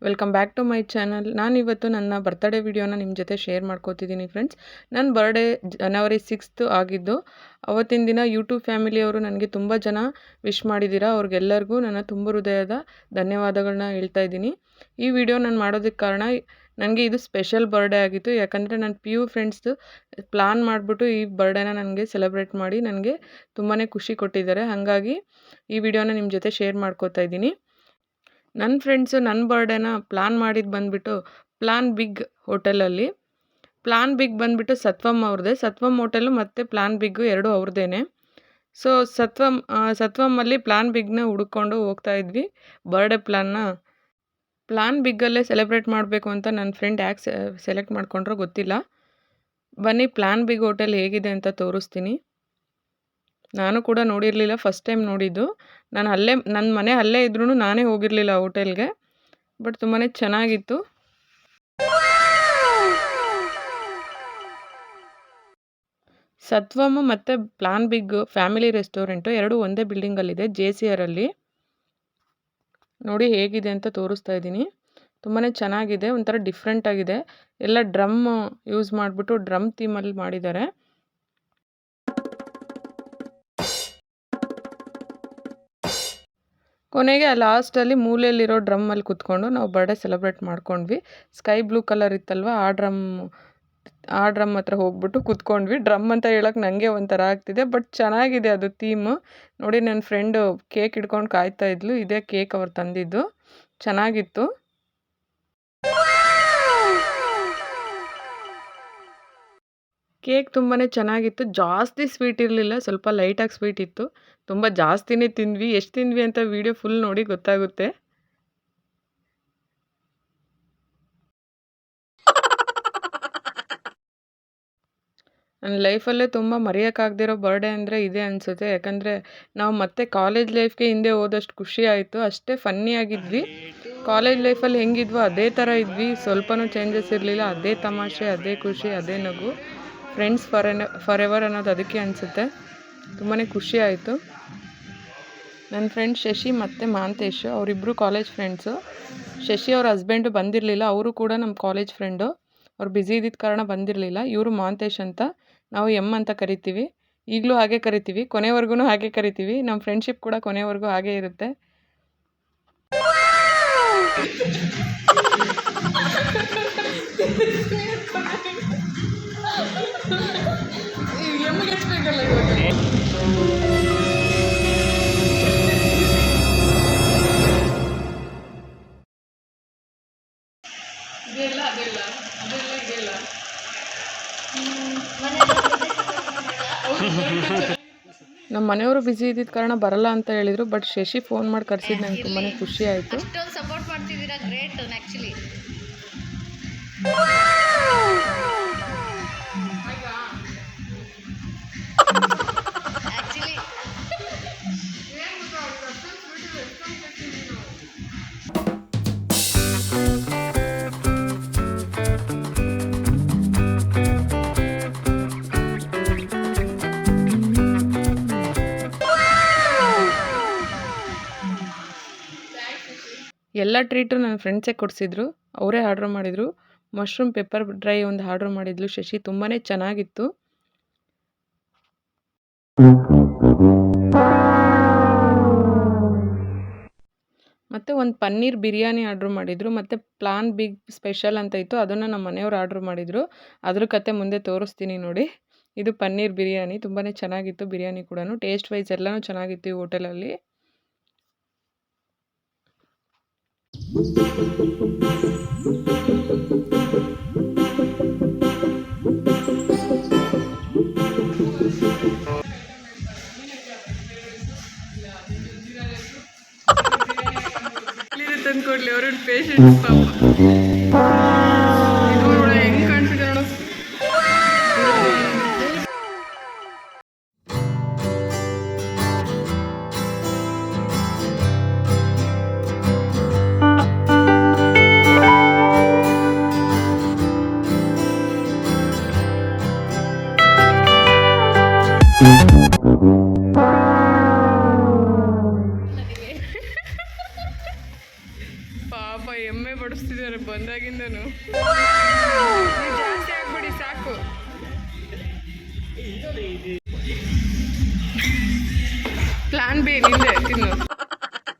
Welcome back to my channel. ನಾನಿವತ್ತು ನನ್ನ birthday ವಿಡಿಯೋನ ನಿಮ್ಮ ಜೊತೆ ಶೇರ್ ಮಾಡ್ಕೋತಿದ್ದೀನಿ ಫ್ರೆಂಡ್ಸ್. ನನ್ನ ಬರ್ಡೇ ಜನವರಿ 6 ಆಗಿದ್ದು. ಅವತ್ತಿನ ದಿನ ಯೂಟ್ಯೂಬ್ ಫ್ಯಾಮಿಲಿಯವರು ನನಗೆ ತುಂಬ ಜನ ವಿಶ್ ಮಾಡಿದ್ದೀರಾ. ಅವ್ರಿಗೆಲ್ಲರಿಗೂ ನನ್ನ ತುಂಬ ಹೃದಯದ ಧನ್ಯವಾದಗಳನ್ನ ಹೇಳ್ತಾ ಇದ್ದೀನಿ. ಈ ವಿಡಿಯೋ ನಾನು ಮಾಡೋದಕ್ಕೆ ಕಾರಣ ನನಗೆ ಇದು ಸ್ಪೆಷಲ್ ಬರ್ಡೇ ಆಗಿತ್ತು. ಯಾಕಂದರೆ ನನ್ನ PU ಫ್ರೆಂಡ್ಸ್ದು ಪ್ಲಾನ್ ಮಾಡಿಬಿಟ್ಟು ಈ ಬರ್ಡೇನ ನನಗೆ ಸೆಲೆಬ್ರೇಟ್ ಮಾಡಿ ನನಗೆ ತುಂಬಾ ಖುಷಿ ಕೊಟ್ಟಿದ್ದಾರೆ. ಹಾಗಾಗಿ ಈ ವಿಡಿಯೋನ ನಿಮ್ಮ ಜೊತೆ ಶೇರ್ ಮಾಡ್ಕೋತಾ ಇದ್ದೀನಿ. ನನ್ನ ಫ್ರೆಂಡ್ಸು ನನ್ನ ಬರ್ಡೇನ ಪ್ಲಾನ್ ಮಾಡಿದ್ದು ಬಂದುಬಿಟ್ಟು ಪ್ಲಾನ್ ಬಿಗ್ ಹೋಟೆಲಲ್ಲಿ. ಪ್ಲಾನ್ ಬಿಗ್ ಬಂದುಬಿಟ್ಟು ಸತ್ವಮ್ ಅವ್ರದ್ದೇ. ಸತ್ವಮ್ ಹೋಟೆಲು ಮತ್ತು ಪ್ಲಾನ್ ಬಿಗ್ಗು ಎರಡೂ ಅವ್ರದ್ದೇ. ಸೊ ಸತ್ವಮಲ್ಲಿ ಪ್ಲಾನ್ ಬಿಗ್ನ ಹುಡ್ಕೊಂಡು ಹೋಗ್ತಾ ಇದ್ವಿ. ಬರ್ಡೇ ಪ್ಲಾನ್ ಬಿಗ್ಗಲ್ಲೇ ಸೆಲೆಬ್ರೇಟ್ ಮಾಡಬೇಕು ಅಂತ ನನ್ನ ಫ್ರೆಂಡ್ ಯಾಕೆ ಸೆಲೆಕ್ಟ್ ಮಾಡ್ಕೊಂಡ್ರೋ ಗೊತ್ತಿಲ್ಲ. ಬನ್ನಿ ಪ್ಲಾನ್ ಬಿಗ್ ಹೋಟೆಲ್ ಹೇಗಿದೆ ಅಂತ ತೋರಿಸ್ತೀನಿ. ನಾನು ಕೂಡ ನೋಡಿರಲಿಲ್ಲ, ಫಸ್ಟ್ ಟೈಮ್ ನೋಡಿದ್ದು. ನನ್ನ ಮನೆ ಅಲ್ಲೇ ಇದ್ರೂ ನಾನೇ ಹೋಗಿರಲಿಲ್ಲ ಹೋಟೆಲ್ಗೆ. ಬಟ್ ತುಂಬಾ ಚೆನ್ನಾಗಿತ್ತು. ಸತ್ವಮ್ ಮತ್ತು ಪ್ಲಾನ್ ಬಿಗ್ ಫ್ಯಾಮಿಲಿ ರೆಸ್ಟೋರೆಂಟು ಎರಡೂ ಒಂದೇ ಬಿಲ್ಡಿಂಗಲ್ಲಿದೆ, JCRಲ್ಲಿ. ನೋಡಿ ಹೇಗಿದೆ ಅಂತ ತೋರಿಸ್ತಾ ಇದ್ದೀನಿ. ತುಂಬಾ ಚೆನ್ನಾಗಿದೆ, ಒಂಥರ ಡಿಫ್ರೆಂಟ್ ಆಗಿದೆ. ಎಲ್ಲ ಡ್ರಮ್ ಯೂಸ್ ಮಾಡಿಬಿಟ್ಟು ಡ್ರಮ್ ಥೀಮಲ್ಲಿ ಮಾಡಿದ್ದಾರೆ. ಕೊನೆಗೆ ಲಾಸ್ಟಲ್ಲಿ ಮೂಲೆಯಲ್ಲಿರೋ ಡ್ರಮ್ಮಲ್ಲಿ ಕುತ್ಕೊಂಡು ನಾವು ಬರ್ಡೇ ಸೆಲೆಬ್ರೇಟ್ ಮಾಡ್ಕೊಂಡ್ವಿ. ಸ್ಕೈ ಬ್ಲೂ ಕಲರ್ ಇತ್ತಲ್ವ, ಆ ಡ್ರಮ್ ಹತ್ರ ಹೋಗ್ಬಿಟ್ಟು ಕುತ್ಕೊಂಡ್ವಿ. ಡ್ರಮ್ ಅಂತ ಹೇಳೋಕೆ ನನಗೆ ಒಂಥರ ಆಗ್ತಿದೆ, ಬಟ್ ಚೆನ್ನಾಗಿದೆ ಅದು ಥೀಮು. ನೋಡಿ ನನ್ನ ಫ್ರೆಂಡು ಕೇಕ್ ಹಿಡ್ಕೊಂಡು ಕಾಯ್ತಾ ಇದ್ಲು. ಇದೇ ಕೇಕ್ ಅವ್ರು ತಂದಿದ್ದು, ಚೆನ್ನಾಗಿತ್ತು. ಕೇಕ್ ತುಂಬಾ ಚೆನ್ನಾಗಿತ್ತು. ಜಾಸ್ತಿ ಸ್ವೀಟ್ ಇರಲಿಲ್ಲ, ಸ್ವಲ್ಪ ಲೈಟಾಗಿ ಸ್ವೀಟ್ ಇತ್ತು. ತುಂಬ ಜಾಸ್ತಿನೇ ತಿಂದ್ವಿ. ಎಷ್ಟು ತಿಂದ್ವಿ ಅಂತ ವಿಡಿಯೋ ಫುಲ್ ನೋಡಿ ಗೊತ್ತಾಗುತ್ತೆ. ನನ್ನ ಲೈಫಲ್ಲೇ ತುಂಬ ಮರೆಯೋಕ್ಕಾಗದಿರೋ ಬರ್ಡೇ ಅಂದರೆ ಇದೇ ಅನಿಸುತ್ತೆ. ಯಾಕಂದರೆ ನಾವು ಮತ್ತೆ ಕಾಲೇಜ್ ಲೈಫ್ಗೆ ಹಿಂದೆ ಹೋದಷ್ಟು ಖುಷಿ ಆಯಿತು. ಅಷ್ಟೇ ಫನ್ನಿಯಾಗಿದ್ವಿ. ಕಾಲೇಜ್ ಲೈಫಲ್ಲಿ ಹೆಂಗಿದ್ವೋ ಅದೇ ಥರ ಇದ್ವಿ. ಸ್ವಲ್ಪನೂ ಚೇಂಜಸ್ ಇರಲಿಲ್ಲ. ಅದೇ ತಮಾಷೆ, ಅದೇ ಖುಷಿ, ಅದೇ ನಗು. ಫ್ರೆಂಡ್ಸ್ ಫಾರ್ ಎವರ್ ಅನ್ನೋದು ಅದಕ್ಕೆ ಅನಿಸುತ್ತೆ. ತುಂಬಾ ಖುಷಿ ಆಯಿತು. ನನ್ನ ಫ್ರೆಂಡ್ ಶಶಿ ಮತ್ತು ಮಾಂತೇಶ್ ಅವರಿಬ್ಬರು ಕಾಲೇಜ್ ಫ್ರೆಂಡ್ಸು. ಶಶಿ ಅವ್ರ ಹಸ್ಬೆಂಡು ಬಂದಿರಲಿಲ್ಲ, ಅವರು ಕೂಡ ನಮ್ಮ ಕಾಲೇಜ್ ಫ್ರೆಂಡು. ಅವ್ರು ಬ್ಯುಸಿ ಇದ್ದಿದ್ದ ಕಾರಣ ಬಂದಿರಲಿಲ್ಲ. ಇವರು ಮಾಂತೇಶ್ ಅಂತ, ನಾವು ಅಂತ ಕರಿತೀವಿ. ಈಗಲೂ ಹಾಗೆ ಕರಿತೀವಿ, ಕೊನೆವರೆಗೂ ಹಾಗೆ ಕರಿತೀವಿ. ನಮ್ಮ ಫ್ರೆಂಡ್ಶಿಪ್ ಕೂಡ ಕೊನೆವರೆಗೂ ಹಾಗೇ ಇರುತ್ತೆ. ನಮ್ಮ ಮನೆಯವರು ಬ್ಯುಸಿ ಇದ್ದಿದ್ದ ಕಾರಣ ಬರಲ್ಲ ಅಂತ ಹೇಳಿದರು. ಬಟ್ ಶಶಿ ಫೋನ್ ಮಾಡಿ ಕರೆಸಿದ್ದು ನಂಗೆ ತುಂಬಾ ಖುಷಿ ಆಯಿತು. ಸಪೋರ್ಟ್ ಮಾಡ್ತಿದ್ದೀರಾ, ಗ್ರೇಟ್ ಆ್ಯಕ್ಚುಲಿ. ಎಲ್ಲ ಟ್ರೀಟು ನನ್ನ ಫ್ರೆಂಡ್ಸೇ ಕೊಡಿಸಿದ್ರು, ಅವರೇ ಆರ್ಡ್ರ್ ಮಾಡಿದರು. ಮಶ್ರೂಮ್ ಪೆಪ್ಪರ್ ಡ್ರೈ ಒಂದು ಆರ್ಡ್ರ್ ಮಾಡಿದ್ಲು ಶಶಿ, ತುಂಬಾ ಚೆನ್ನಾಗಿತ್ತು. ಮತ್ತು ಒಂದು ಪನ್ನೀರ್ ಬಿರಿಯಾನಿ ಆರ್ಡ್ರ್ ಮಾಡಿದರು. ಮತ್ತು ಪ್ಲಾನ್ ಬಿಗ್ ಸ್ಪೆಷಲ್ ಅಂತ ಇತ್ತು, ಅದನ್ನು ನಮ್ಮ ಮನೆಯವರು ಆರ್ಡ್ರ್ ಮಾಡಿದರು. ಅದ್ರ ಕತೆ ಮುಂದೆ ತೋರಿಸ್ತೀನಿ ನೋಡಿ. ಇದು ಪನ್ನೀರ್ ಬಿರಿಯಾನಿ, ತುಂಬಾ ಚೆನ್ನಾಗಿತ್ತು. ಬಿರಿಯಾನಿ ಕೂಡ ಟೇಸ್ಟ್ ವೈಸ್ ಎಲ್ಲನೂ ಚೆನ್ನಾಗಿತ್ತು ಈ ಹೋಟೆಲಲ್ಲಿ. ತಂದ್ಕೊಡ್ಲಿ ಅವ್ರ ಪೇಷಂಟ್ ಪಾಪ. ಹೆಂಗ್ ಕಾಣಿಸಿದೆ ನೋಡು. ಪಾಪ ಎಮ್ಮೆ ಬಡಿಸ್ತಿದ್ದಾರೆ ಬಂದಾಗಿಂದನು. ಜಾಸ್ತಿ ಆಗ್ಬಿಡಿ ಸಾಕು. ಪ್ಲಾನ್ ಬಿ ನಿಂದೆ ತಿನ್ನು.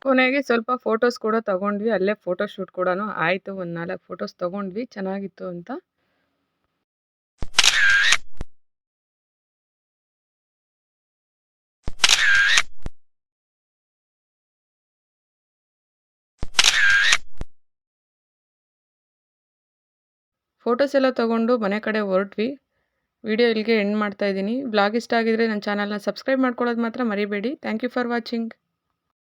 ಕೊನೆಗೆ ಸ್ವಲ್ಪ ಫೋಟೋಸ್ ಕೂಡ ತಗೊಂಡ್ವಿ. ಅಲ್ಲೇ ಫೋಟೋ ಶೂಟ್ ಕೂಡ ಆಯಿತು. ಒಂದು 4 ಫೋಟೋಸ್ ತಗೊಂಡ್ವಿ, ಚೆನ್ನಾಗಿತ್ತು ಅಂತ. ಫೋಟೋಸ್ ಎಲ್ಲ ತಗೊಂಡು ಮನೆ ಕಡೆ ಹೊರಟ್ವಿ. ವಿಡಿಯೋ ಇಲ್ಲಿಗೆ ಎಂಡ್ ಮಾಡ್ತಾ ಇದ್ದೀನಿ. ಬ್ಲಾಗ್ ಇಷ್ಟ ಆಗಿದ್ರೆ ನನ್ನ ಚಾನಲ್ನ ಸಬ್ಸ್ಕ್ರೈಬ್ ಮಾಡ್ಕೊಳ್ಳೋದು ಮಾತ್ರ ಮರಿಬೇಡಿ. Thank you for watching.